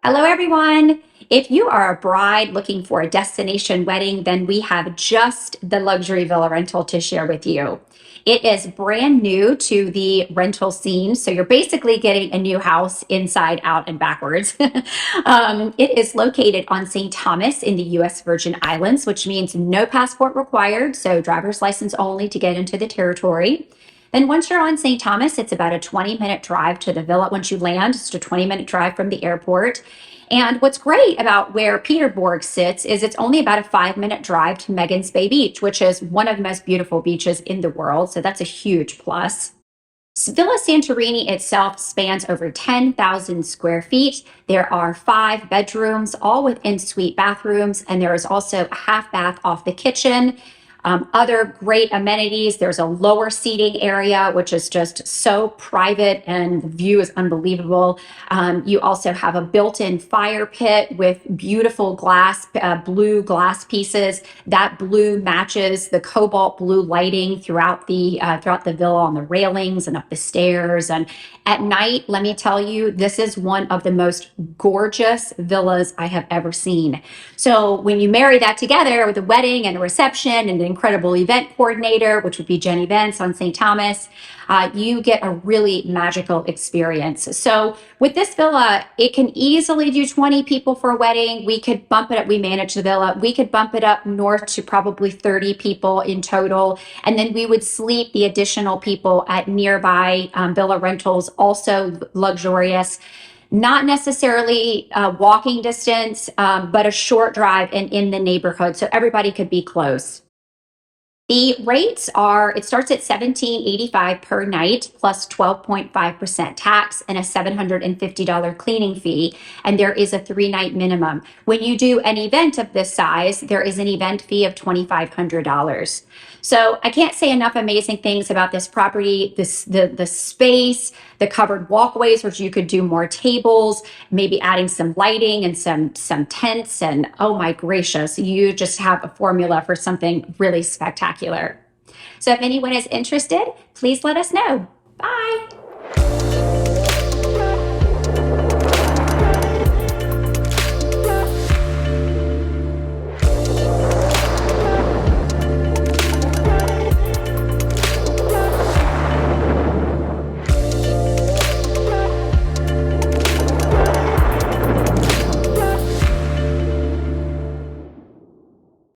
Hello, everyone. If you are a bride looking for a destination wedding, then we have just the luxury villa rental to share with you. It is brand new to the rental scene, so you're basically getting a new house inside, out, and backwards. It is located on St. Thomas in the U.S. Virgin Islands, which means no passport required, so driver's license only to get into the territory. Then once you're on St. Thomas, it's about a 20-minute drive to the villa. Once you land, it's a 20-minute drive from the airport. And what's great about where Peterborg sits is it's only about a 5-minute drive to Megan's Bay Beach, which is one of the most beautiful beaches in the world. So that's a huge plus. Villa Santorini itself spans over 10,000 square feet. There are 5 bedrooms, all with en-suite bathrooms, and there is also a half bath off the kitchen. Other great amenities, there's a lower seating area, which is just so private and the view is unbelievable. You also have a built-in fire pit with beautiful glass, blue glass pieces. That blue matches the cobalt blue lighting throughout the villa on the railings and up the stairs. And at night, let me tell you, this is one of the most gorgeous villas I have ever seen. So when you marry that together with a wedding and a reception and an incredible event coordinator, which would be Jen Events on St. Thomas, you get a really magical experience. So with this villa, it can easily do 20 people for a wedding. We could bump it up. We manage the villa. We could bump it up north to probably 30 people in total. And then we would sleep the additional people at nearby villa rentals, also luxurious. Not necessarily walking distance, but a short drive and in the neighborhood. So everybody could be close. The rates are, it starts at $17.85 per night plus 12.5% tax and a $750 cleaning fee. And there is a 3-night minimum. When you do an event of this size, there is an event fee of $2,500. So I can't say enough amazing things about this property, the space, the covered walkways, which you could do more tables, maybe adding some lighting and some tents. And oh my gracious, you just have a formula for something really spectacular. So if anyone is interested, please let us know.